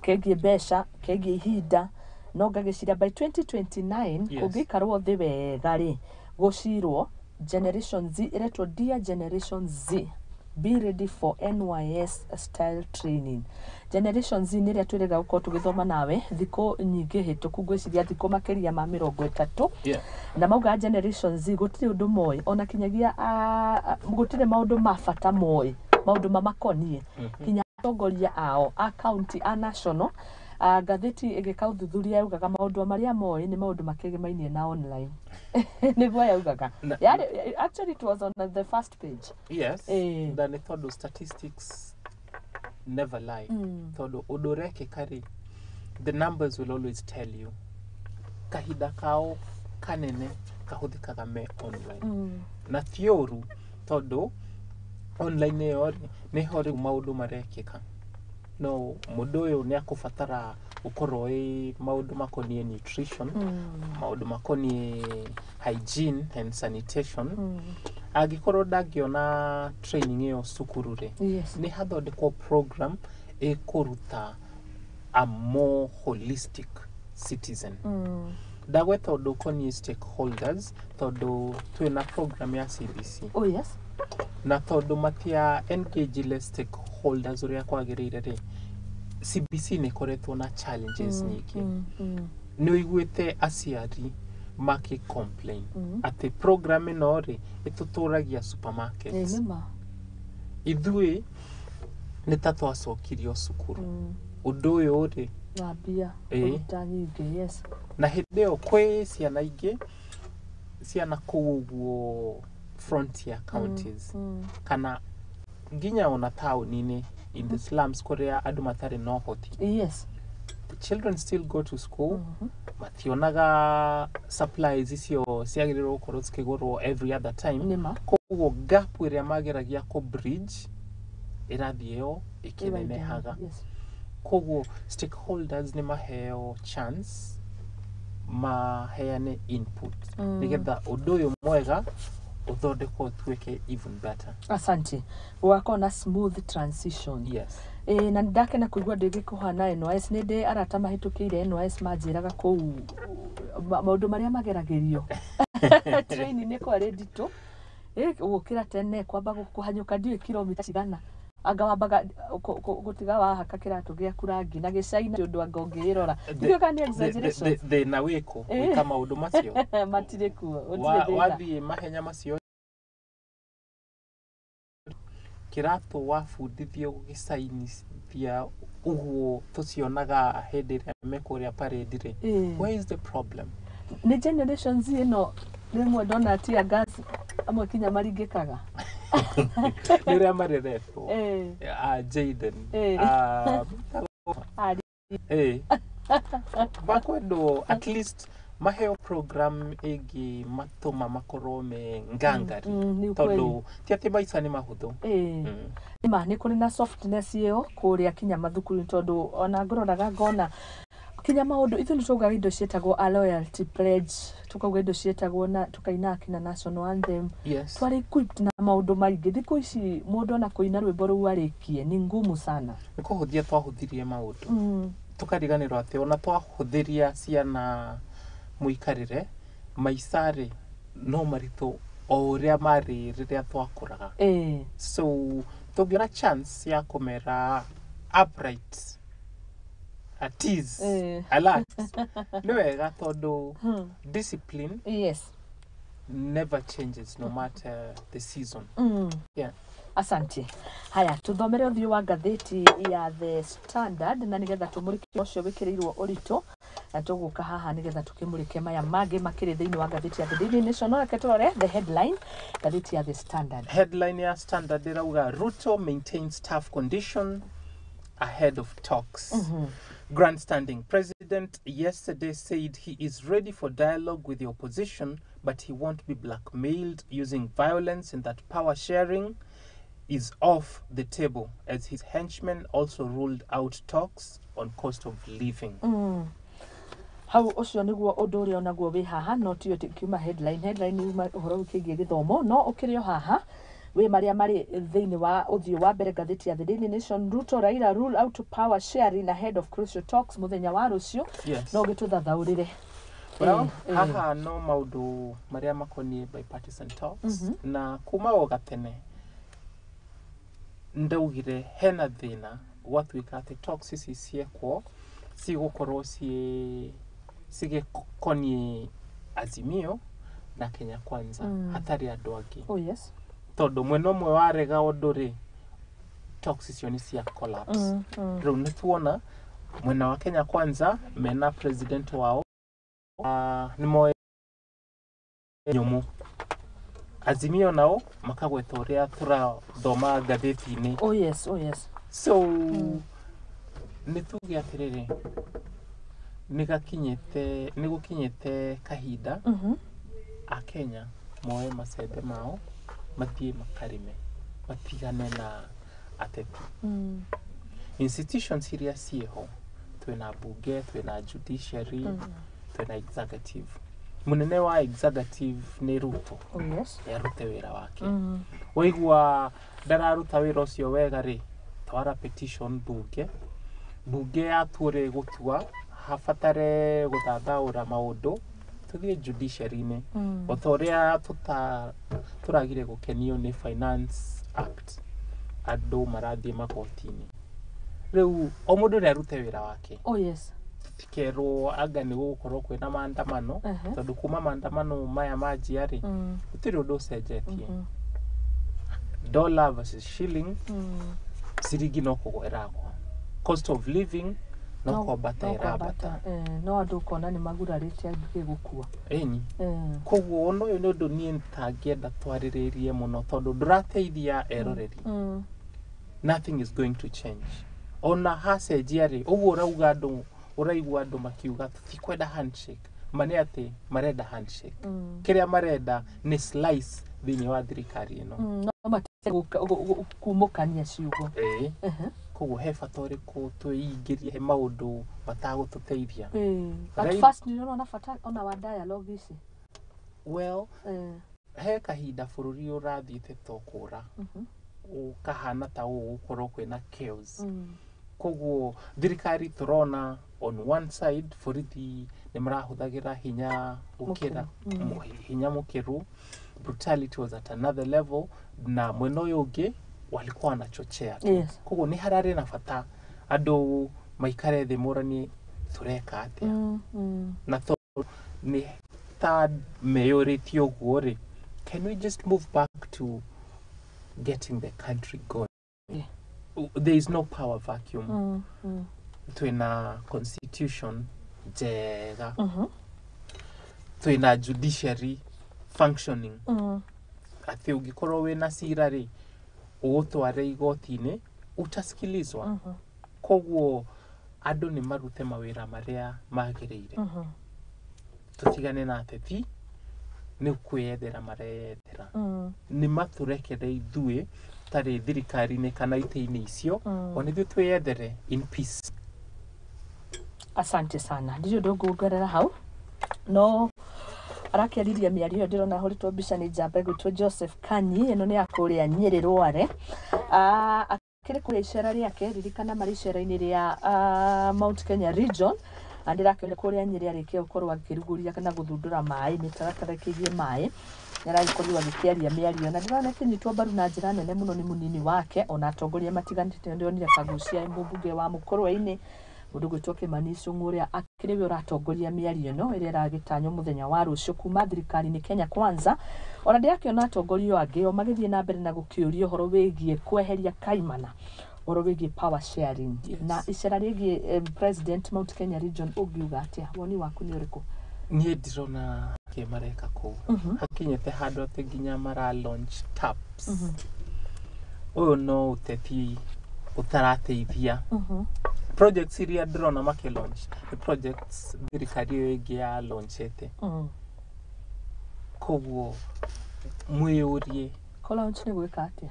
kegiĩ mbeca kegiĩ ihinda no ngagĩciria by 2029 kũngĩikarwo thĩ wega rĩ gũcirwo Generation Z iretwo Dear Generation Z, be ready for NYS style training. Generation Z nĩ rĩa twĩrĩga gũkorwo tũgĩthoma nawe thikũ nyingĩ hĩtũku ngwĩciria thikũ makĩria ma 30 na mauga Generation Z gũtirĩ ũndũ moĩ ona kinyagia gũtirĩ maũndũ ma bata moĩ maũndũ mamakoniĩ kinya atongoria ao a county a national ngathĩti ĩgĩka ũthuthuria yaugaga maũndũ marĩa moĩ nĩ maũndũ makĩgemainie na online. Nĩguo yaugaga. Actually it was on the first page. Yes. Na nĩ tondũ statistics never lie. Tondũ ũndũ ũrekĩka rĩ the numbers will always tell you. Kahinda kao kanene kahũthĩkaga me online. Na ti ũru tondũ online ĩyo nĩ ho rĩu maũndũ marekĩka. No mũndũ ũyũ nĩ akũbatara gũkorwo maũndũ makoniĩ nutrition, maũndũ makoniĩ hygiene and sanitation. Angĩkorwo ndangĩona training ĩyo cukuru rĩ nĩ hathondekwo program ĩkũruta a more holistic citizen. Ndagweta ũndũ ũkoniĩ stakeholders tondũ twĩna program ya CBC. Oh yes. Na tondũ matia engage le stakeholders ũrĩa kwagĩrĩire rĩ CBC nĩ koretwo na challenges nyingĩ. Nĩ ũiguĩte aciari maki complain atĩ program ĩno rĩ ĩtũtũragia supermarkets. Ithuĩ nĩ ta twacokirio cukuru. Ũndũ ũyũ rĩ wambia kũruta nyingĩ. Yes. Na hĩndĩ ĩyo kwĩ ciana ingĩ ciana kũu ũguo frontier counties kana nginya ona taũni-inĩ in the slums kũrĩa andũ matarĩ na ũhoti. Yes. The children still go to school. Mationaga supplies icio ciagĩrĩirwo gũkorwo cikĩgũrwo every other time. Koguo gap ĩrĩa mageragia kũ bridge ĩrathiĩ ĩyo ĩkĩnenehaga. Koguo stakeholders nĩ maheo chance maheane input nĩgetha ũndũ ũyũ mwega uthondekwo tuweke even better. Asante. Gũgakorwo na smooth transition. Yes. Na ndakena kũigua ndĩgĩkũhana NYS nĩ ndĩ arata mahĩtũkĩire NYS manjĩraga kũu maũndũ marĩa mageragĩrio. Training nĩ kwarĩ nditũ. Gũkĩra tene kwamba kũhanyũka ndiũĩ kilomita cigana. Anga wambaga gũtiga wahaka kĩratũ gĩaku rangi na gĩcaina ũndũ anga ũngĩrora. Ndiũĩ kana nĩ exaggeration. Thĩna wĩkũ gwĩka maũndũ macio. Matirĩ kuo. Wathiĩ mahenya macio kĩratũ wabundithio gũgĩcainithia ũguo tũcionaga hĩndĩ ĩrĩa mekũrĩa parade rĩ. Where is the problem? Nĩ Generation Z ĩno rĩmwe ndona tia gas amwe kinya maringĩkaga. Nĩ ũrĩa mareretwo. Jaden. Bakwendo at least maheo program ĩngĩ matũma makorwo me ngangari tondũ ti atĩ maica nĩ mahũthũ. Nĩma nĩ kũrĩ na softness ĩyo kũrĩa kinya mathukuru tondũ ona ngororaga ngona kinya maũndũ ithuĩ nĩ tũugaga indo ciĩtagwo a loyalty pledge tukauga indo ciĩtagwo na tukaina kina national anthem. Twarĩ equipped na maũndũ maingĩ thikũ ici mũndũ ona kũina rwĩmbo rũu arĩkie nĩ ngumu sana. Nĩ kũhũthia twahũthirie maũndũ tukariganĩrwo atĩ ona twahũthĩria ciana mũikarĩre maica rĩ no maritũ o uria mari riria twakuraga so tugiona chance ya kumera upright at ease alert ni wega tondu discipline never changes no matter the season. Yeah. Asante. Haya, tuthomere uthio wa ngathĩti ya The Standard na nigetha tumurike ucio wikirirwo urito na tuguka haha nigetha tukimurike maya mangĩ makĩrĩ thĩinĩ wa ngathĩti ya The Daily Nation. No reke turore the headline ngathĩti ya The Standard. Headline ya Standard irauga Ruto maintains tough condition ahead of talks. Grandstanding. President yesterday said he is ready for dialogue with the opposition, but he won't be blackmailed using violence and that power sharing is off the table, as his henchmen also ruled out talks on cost of living. Hau ucio niguo undu uria onaguo wi haha no tio tikiuma headline uma uhoro ukigie githomo no ukirio haha we maria mari thiini wa uthio wa mbere ngathĩti ya The Daily Nation. Ruto Raila rule out power sharing ahead of crucial talks muthenya wa rucio. No gituthathaurire well haha no maundu maria makonie bipartisan talks na kuma o gatene ndaugire hena thina gwatuika ati talks ici ciekwo cigukorwo cigekonie Azimio na Kenya Kwanza hatari andu angi tondu mwena umwe warega undu ri talks icio ni cia collapse. Riu ni tuona mwena wa Kenya Kwanza mena president wao ni moe nyumu. Azimio nao makagweta uria turathoma ngathĩti-inĩ. So ni tuge atiriri ni gukinyete kahinda a Kenya moe macembe mao mathie makarime matigane na ateti. Institutions iria ciho twina bunge, twina judiciary, twina executive. Munene wa executive ni Ruto. Yarute wira wake. Waigua ndararuta wira ucio wega ri twara petition bunge ature gutua hafatare guthathaura maundu tuthie judiciary-ini othoria turagire gukenio ni Finance Act andu marathie makoti-ini. Riu o mundu ni arute wira wake. Kero anga ni gukorwo kwina maandamano tondu kuma maandamano maya majiari gutiri undu ucenjetie. Dollar versus shilling ciringi no kugweragwo. Cost of living no kwambata no andu kona ni magurarite andu gukua koguo no yo ndu nie ntangienda twariririe muno tondu ndurateithia eroreri. Nothing is going to change. Ona hacenjiari uguo urauga andu uraigua andu makiuga tutikwenda handshake mane ati marenda handshake. Kiria marenda ni slice thiini wa thirikari ino no matise kumukania ciugo koguo he bata uriku tuingirie he maundu batagututeithia. At first ni no na bata ona wa dialogue ici. Well he kahinda bururi urathiite tokura ukahana ta ugukorwo kwina chaos. Koguo thirikari turona on one side borithi ni marahuthagira hinya mukiru. Brutality was at another level na mwena uyu ungi walikuwa wanachochea. Koguo ni harare na bata andu maikare thi murani tureka atia na to ni third mayority uguo ri can we just move back to getting the country going? There is no power vacuum. Twina constitution jega. Twina judiciary functioning. Ati ugikorwo wina cira ri ugutware igoti-ini utasikilizwa. Koguo andu ni marute mawira maria magirire. Tutigane na ateti ni kwiyethera mareyethera. Ni maturekere ithue tari thirikari-ini kana ite-ini icio ona ithuĩ twiyethere in peace. Asante sana. Ndiyo ndongerera hau no arakiariria miario ndirona horitwo mbica ni njamba gwitwo Joseph Kanyi eno ni akuria Nyeri Rware akiri kuria icera riake ririkana mari icera-ini ria Mount Kenya region andira kuria Nyeri arikia gukorwo akiruguria kana guthundura mai mitaratara kigie mai nĩaragĩkorirwo agĩkĩaria mĩario na ndĩrona kĩnyitwo mbaru na njĩra nene mũno nĩ mũnini wake ona atongoria matiganĩte nĩndĩronire kagucia mũmbunge wa Mũkũrwe-inĩ mũndũ gwĩtwo Kĩmani Icũng'ũ ũrĩa akĩrĩwe ũratongoria mĩario ĩno ĩrĩa ĩragĩtanywo mũthenya wa rũciũ kuma thirikari-inĩ Kenya Kwanza ona ndĩrakĩona atongoria angĩ o magĩthiĩ na mbere na gũkĩũria ũhoro wĩgiĩ kweheria kaimana ũhoro wĩgiĩ power sharing na icera rĩgiĩ president Mount Kenya region ũngiuga atĩa woni waku nĩ ũrĩkũ? Niĩ ndirona kĩmareka kũu hakinyĩte handũ atĩ nginya mara launch taps ũyũ no ũteti ũtarateithia projects iria ndĩrona makĩ launch the projects thirikari ĩyo ĩngĩ ya launchete koguo mwĩyũrie launch nĩ gwĩka atĩa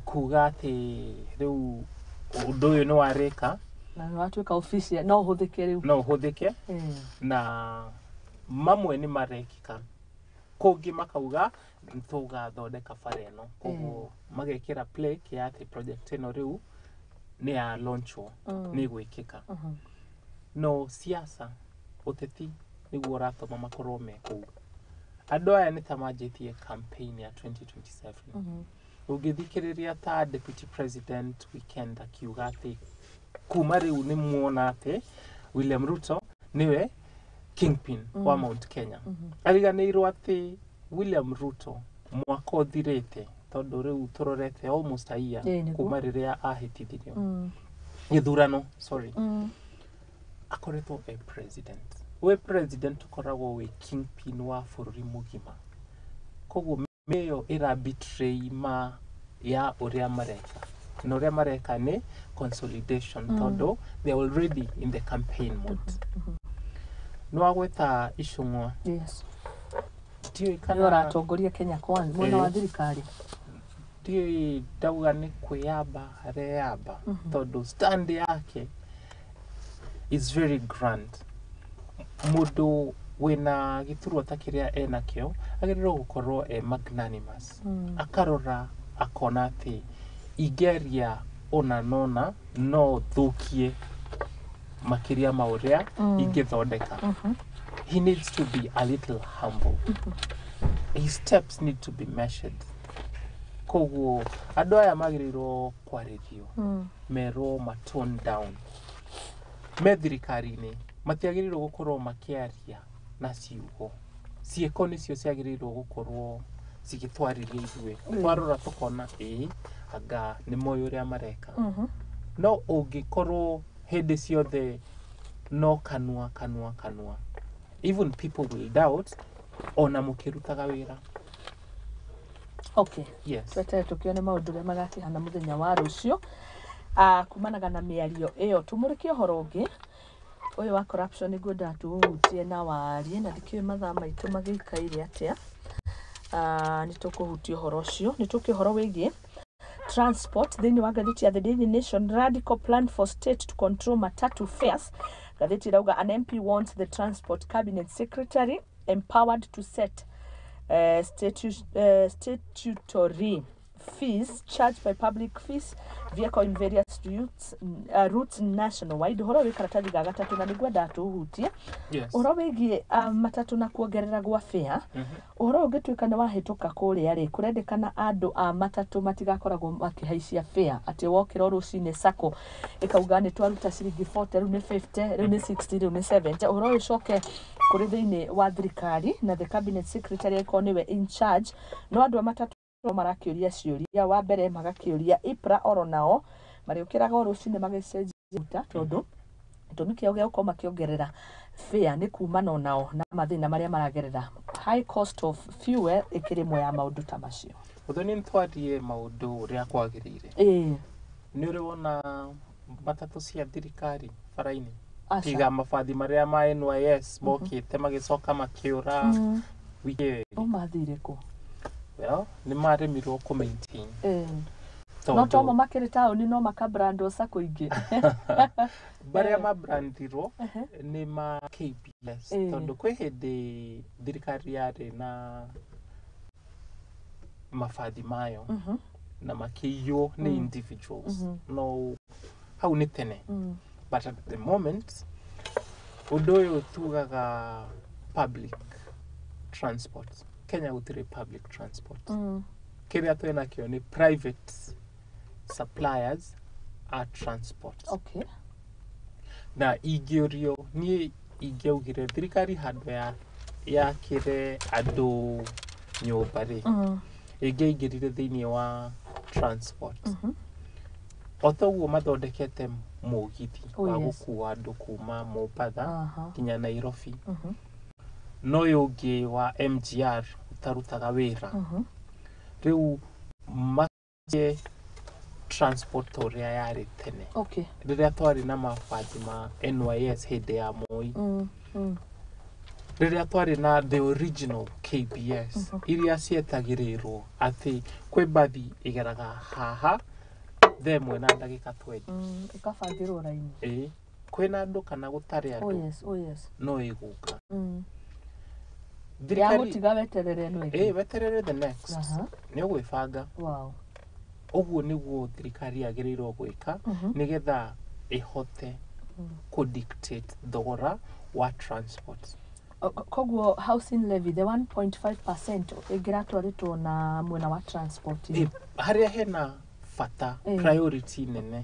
kuga atĩ rĩu ũndũ ũyũ nĩ warĩka na nĩ watuĩka official no ũhũthĩke rĩu no ũhũthĩke na mamwe nĩ marekĩka kũngĩ makauga tũgathondeka bara ĩno koguo magekĩra plaque ya atĩ project ĩno rĩu nĩ ya launchwo nĩ gwĩkĩka no siasa ũteti nĩguo ũratũma makorwo me kũu andũ aya nĩ ta manjĩtie campaign ya 2027 ũngĩthikĩrĩria ta deputy president weekend akiuga atĩ kuma rĩu nĩ muona atĩ William Ruto nĩwe kingpin wa Mount Kenya ariganĩirwo atĩ William Ruto mwaka ũthirĩte tondũ rĩu tũrorete almost a year kuma rĩrĩa ahĩtithirio gĩthurano akoretwo e president we president ũkoragwo wĩ kingpin wa bũrũri mũgima koguo mĩyo ĩrabetray ma ya ũrĩa mareka na ũrĩa mareka nĩ consolidation tondũ they are already in the campaign mode no agweta Icũng'ũ ndiũĩ kana ũratongoria Kenya Kwanza mwena wa thirikari ndiũĩ ndauga nĩ kwĩyamba areyamba tondũ stand yake is very grand mũndũ wĩna gĩturwa ta kĩrĩa enakĩo agĩrĩirwo gũkorwo e magnanimous akarora akona atĩ ingĩaria ona nona no thũkie makĩria ma ũrĩa ingĩthondeka he needs to be a little humble his steps need to be measured koguo andũ aya magĩrĩirwo kwarĩrio merwo ma tone down me thirikari-inĩ matiagĩrĩirwo gũkorwo makĩaria na ciugo ciĩko nĩcio ciagĩrĩirwo gũkorwo cigĩtwarĩria ithuĩ twarora tũkona anga nĩ moĩ ũrĩa mareka no ũngĩkorwo hĩndĩ ciothe no kanua even people will doubt ona mũkĩrutaga wĩra twetere tũkĩone maũndũ ũrĩa magakĩhana mũthenya wa rũciũ kumanaga na mĩario ĩyo tũmũrĩkie ũhoro ũngĩ ũyũ wa corruption nĩguo ndatũhutie na warie na ndikĩũĩ mathaa maitũ magĩikaire atĩa nĩ tũkũhutia ũhoro ũcio nĩ tũkĩ ũhoro wĩgiĩ transport thĩinĩ wa ngathĩti ya The Daily Nation radical plan for state to control matatu fares ngathĩti irauga an MP wants the transport cabinet secretary empowered to set statutory fees charged by public fees vehicle in various routes nationwide ũhoro wĩ karatathi ga gatatũ na nĩguo ndatũhutie ũhoro wĩgiĩ matatũ na kuongerera gwa fare ũhoro ũngĩtuĩka nĩ wahĩtũka kũrĩa rĩ kũrendekana andũ a matatũ matigakoragwo makĩhaicia fare atĩ wokĩra rũcinĩ sacco ĩkauga nĩ twaruta ciringi 40 rĩu nĩ 50 rĩu nĩ 60 rĩu nĩ 70 ũhoro ũyũ ũcoke kũrĩ thĩinĩ wa thirikari na the cabinet secretary eko nĩwe in charge no andũ a matatũ marakĩũria ciũria wa mbere magakĩũria IPRA oro nao marĩũkĩraga rũcinĩ magĩcenjia tondũ gĩtũmi kĩao gĩa gũkorwo makĩongerera fare nĩ kumana nao na mathĩna marĩa maragerera high cost of fuel ĩkĩrĩ ĩmwe ya maũndũ ta macio Muthoni nĩtwarie maũndũ ũrĩa kwagĩrĩire nĩ ũrĩ wona matatũ cia thirikari bara-inĩ tiga mabathi marĩa ma NYS mokĩte magĩcoka makĩũra wiki mathire kũ nĩ maremirwo kũ maintain no tomo makĩrĩ taũni no makabrandwo sacco ingĩ barĩa mabrandirwo nĩ ma KPS tondũ kwĩ hĩndĩ thirikari yarĩ na mabathi mayo na makĩiywo nĩ individuals no hau nĩ tene but at the moment ũndũ ũyũ tugaga public transport Kenya gutire public transport. Kiria twena kio ni private suppliers are transport. Okay. Na igiorio ni igiaugire thirikari handu ya kire andu nyumba ri ingeingirire thiini wa transport. Otoguo mathondekete mugithi wa gukua andu kuma Mombasa kinya Nairobi. No yungi wa MGR utarutaga wira. Riu makie transport uria yari tene. Okay. Riria twari na mabathi ma NYS hindi ya Moi. Riria twari na the original KBS iria cietagirirwo ati kwi bathi igeraga haha themwe na ndagika 20. Ikabangirwo raini. Kwina andu kana gutari andu. Oh yes. No iguka. Ya gutiga weterere no igi. Weterere the next. Ni ugwibanga. Wow. Uguo niguo thirikari yagirirwo gwika nigetha ihote ku dictate thogora wa transport. Koguo housing levy the 1.5% igiratwaritwo na mwena wa transport. Haria hena fata priority nene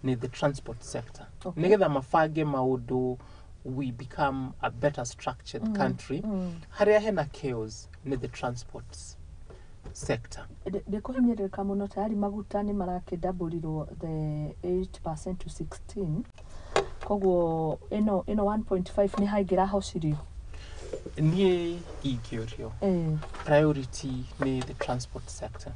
ni the transport sector. Nigetha mabange maundu we become a better structured country. Haria hena chaos ni the transport sector. Ndikuhinyirika muno tayari maguta ni marakidabulirwo the 8% to 16. Koguo ino 1.5 ni haigira hausirio. Ni igiorio. Priority ni the transport sector.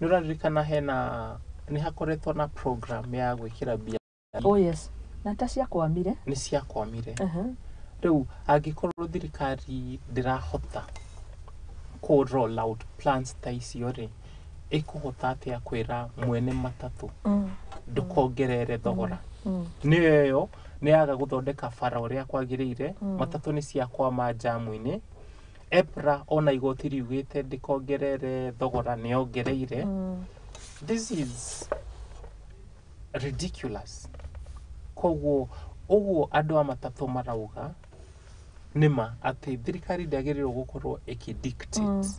Nuraririkana hena ni hakoretwo na program ya gwikira bia. Oh yes. Na ta ciakwamire. Ni ciakwamire. Riu angikorwo thirikari ndirahota ko roll out plans ta icio ri ikuhota atia kwira mwene matatu ndukongerere thogora. Niyo ni aga guthondeka bara uria kwagirire matatu ni ciakwama jamu-ini. EPRA ona igoti riugite ndikongerere thogora ni ongereire. This is ridiculous. Koguo uguo andu a matatu marauga nima ati thirikari ndiagiriirwo gukorwo ikidictate.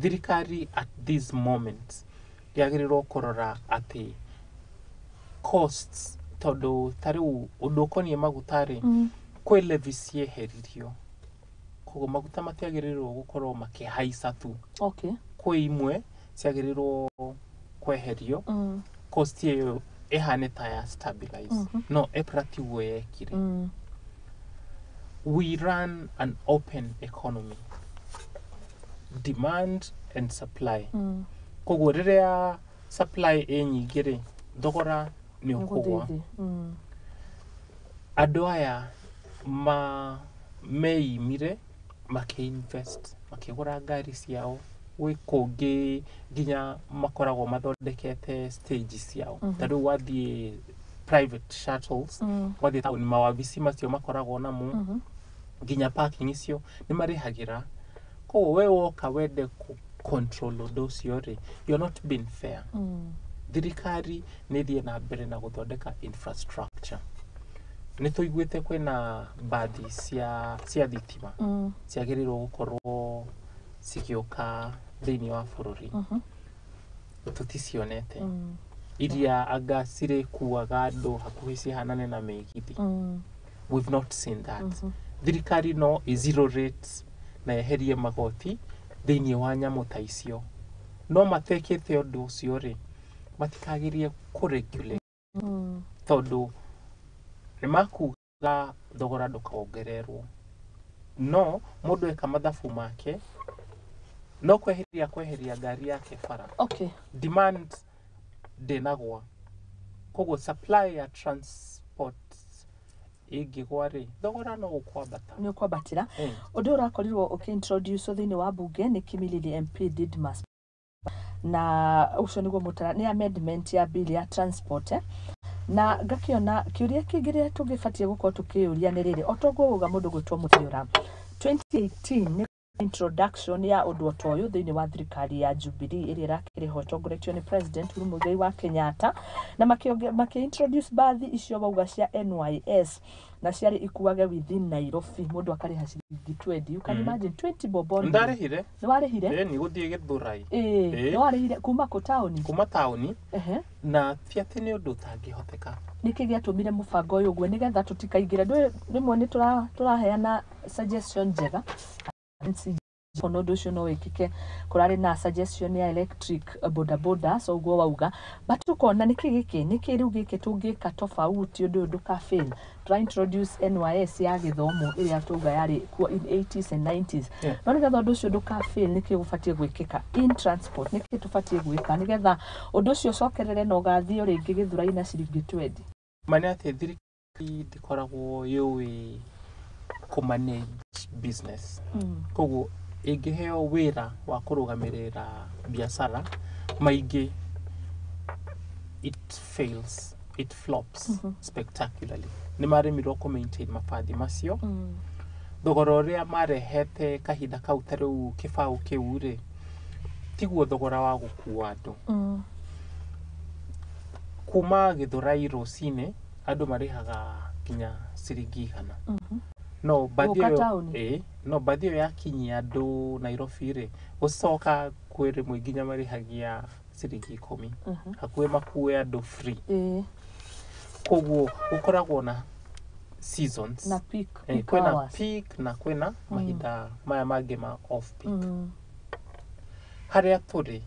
Thirikari at this moment ndiagiriirwo kurora ati costs tondu tariu undu ukonie magutari kwi levy cieheririo. Koguo maguta matiagiriirwo gukorwo makihaica tu. Okay. Kwi imwe ciagiriirwo kweherio. Cost iyo ehane ta ya stabilize. No, EPRA tiguo yekire. We run an open economy. Demand and supply. Koguo riria supply nyingire thogora ni ukugwa. Andu aya meimire maki-invest makigura ngari ciao we kungi ginya makoragwo mathondekete stage ciao. Tariu wathie private shuttles wathie tauni mawabici macio makoragwo namo ginya parking icio ni marihagira. Koguo we woka wende ku control undu ucio ri you're not being fair. Thirikari ni thie na mbere na guthondeka infrastructure. Ni tuiguite kwina bathi cia thitima ciagiriirwo gukorwo cigioka thiini wa bururi. Tuticionete iria anga cire kuaga andu hakuhi cihanane na migithi. We've not seen that. Thirikari no zero rates na eherie magoti thiini wa nyamu ta icio. No matekete undu ucio ri matikagirie kuregulate. Tondu ni makuga thogora ndukaongererwo. No mundu eka mathabu make no kweheria ngari yake bara. Okay. Demand denagwa. Koguo supply ya transport igigwa ri thogora no ukwambata. Ni ukwabatira. Undu urakorirwo ukiintroduce thiini wa bunge ni Kimilili MP Didmas. Na ucio niguo mutara ni amendment ya bill ya transport. Na ngakiona kiuria kingiria tungibatie gukorwo tukiuria ni riri otoguo uga mundu gwitwo Muthoni 2018 introduction ya undu ta uyu thiini wa thirikari ya Jubilee iri rakiriho tongoretio ni President Uhuru Muigai wa Kenyatta na introduce baadhi icio bauga cia NYS na ciari ikuage within Nairobi mundu akariha ciringi 20. You can imagine 20 bob. Ndarihire. Ni warihire? Ni guthie Githurai. Ni warihire kuma ko tauni. Kuma tauni. Na fiati ni undu tangihoteka. Niki giatumire mubango uyu gwe nigetha tutikaingire rimwe ni turaheana suggestion njega Konodo no wikike kurari na suggestion ya electric boda so go wauga but tukona niki riu giki tungika tofauti undu fail try introduce NYS ya githomo iri atuga yari in 80s and 90s no nigetha undu ucio nduka fail niki gufatie gwikika in transport niki tufatie gwika nigetha undu ucio cokerere no gathio ringi Githurai na ciringi 20 mane ati thirikari ndikoragwo yui kumanage business koguo ingiheo wira wa kurugamirira biashara maingi it flops spectacularly ni marimirwo ku maintain mabadi macio thogora uria marehete kahinda kau tariu kibau kiu ri tiguo thogora wa gukua andu kuma Githurai rucine andu marihaga kinya ciringi 100 no bathio yakinyia andu Nairobi ri gucoka kwiri mwinginya marihagia ciringi 10 hakuhe makue andu free koguo ukoragwo na seasons na peak kwina peak na kwina mahinda maya mangi ma off peak haria turi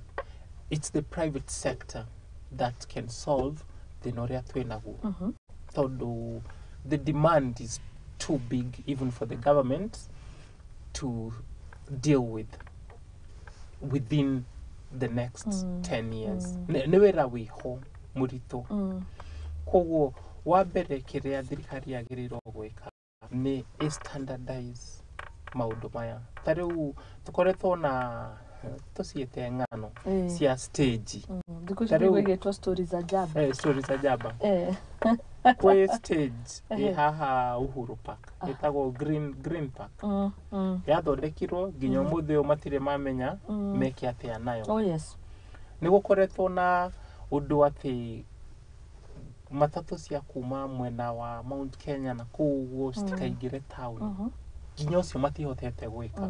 it's the private sector that can solve the noria twinaguo tondu the demand is too big even for the government to deal with within the next 10 years. Ni wira wiho murito. Koguo wambere kiria thirikari yagiriro gwika ni standardize maundu maya. Tariu tukoretwo na tusiete ngano cia stage. Tariu gitwa stories za jaba. Stories za jaba. Kwe stage haha Uhuru Park etagwo green park yathondekirwo nginya umuthi matire mamenya meke atia nayo ni gukoretwo na undu ati matatu cia kuma mwena wa Mount Kenya na kuguo citikaingire town nginya ucio matihotete gwika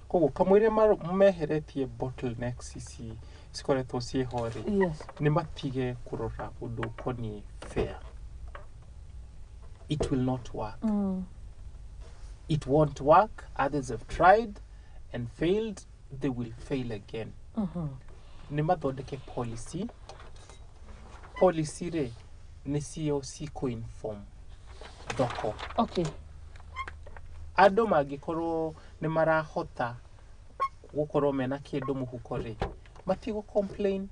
koguo kamwire meheretie bottlenecks ici cikoretwo ciehori ni matige kurora undu koni fair. It will not work. It won't work. Others have tried and failed. They will fail again. Ni mathondeke policy. Policy re ni cio ciko inform thoko. Okay. Andu magikorwo ni marahota gukorwo mena kindu muhuko ri matigo complain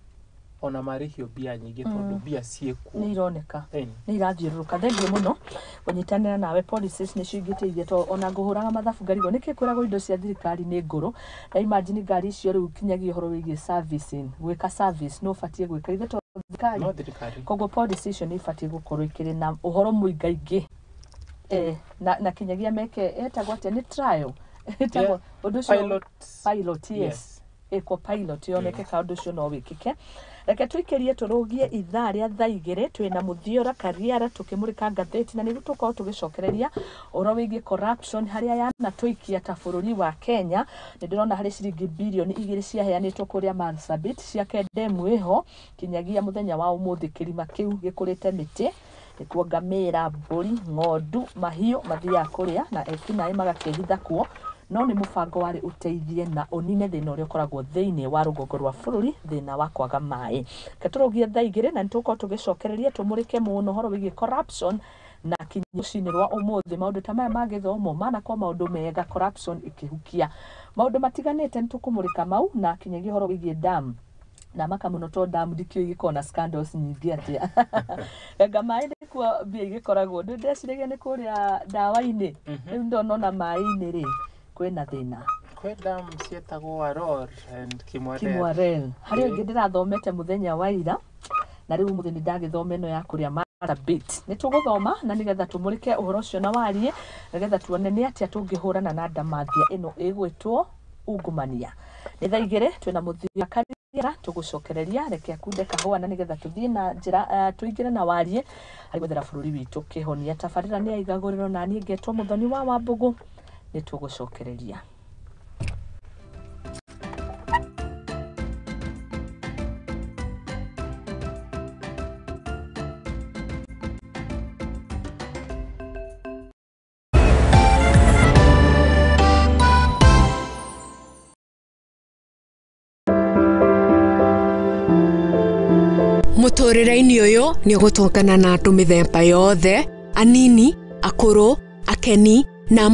ona marihio bia nyingi tondu bia cieku ni ironeka ni irathiuruka thengi muno kunyitanira nawe policies ni cingitithie to ona nguhuraga mathabu ngarigo niki kwiragwo indo cia thirikari ni nguru na imagine ngari icio riu kinyagia horo wigie servicing gwika service no fatie gwika ithe to thirikari koguo policy ni fatie gukorwo ikiri na uhoro muingaingi na kinyagia meke etagwo atia ni trial etagwo undu pilot yes eko pilot yoneke kaundu cio no wikike reke tuikerie turugie ithaa ria thaa igiri twina Muthiora Kariara tukimurika ngatheti na nigu tukorwo tugicokereria oro wigi corruption haria yana tuikia ta bururi wa Kenya ni ndirona hari ciringi bilioni 2 ciaheanitwo kuria Marsabit cia kedemu iho kinyagia muthenya wa umuthi kirima kiu gikurite miti nikuo ngamira mburi ng'ondu mahiu mathia kuria na ekinae magakehitha kuo no ni mubango wari uteithie na unine thina uria ukoragwo thiini wa rugongo rwa bururi thina wa kwaga mai katurugie thaa igiri na nituko tugicokereria tumurike muno horo wigi corruption na kinyucini rwa umuthi maundu ta maya magithomo mana kwa maundu mega corruption ikihukia maundu matiganite nitukumurika mau na kinyagia horo wigi dam na makamuno to dam dikio igikona scandals nyingi atia ngamai ndikuo bia igikoragwo ndecirege ni kuria dawa-ini ndonona mai-ini ri kwena thina kwenda msietagwo Aror and Kimwarel hari ngi ndirathomete muthenya wa ira na riu muthenya ndagithoma ino ya kuria a bit nä tå gå thoma na nä getha tå må rä ke å horo å cio na warie nä getha tuone nä atä a tå ngä hå rana na ndamathia ä no ä gwä two ungumania nä tha igä rä twä na må thia kariera tå gå cokereria reke akunde kahåa na nä getha tå thiä na njä ra tå ingä re na warie harä gwethera bå rå ri witå kä honia tabarä ra nä ya Igaguriro na niä ngetwo Muthoni wa Wambugu nä tå gå cokereria. Muturire-ini uyu ni ugutongana na andu mithemba yothe, anini, akuru, akeni na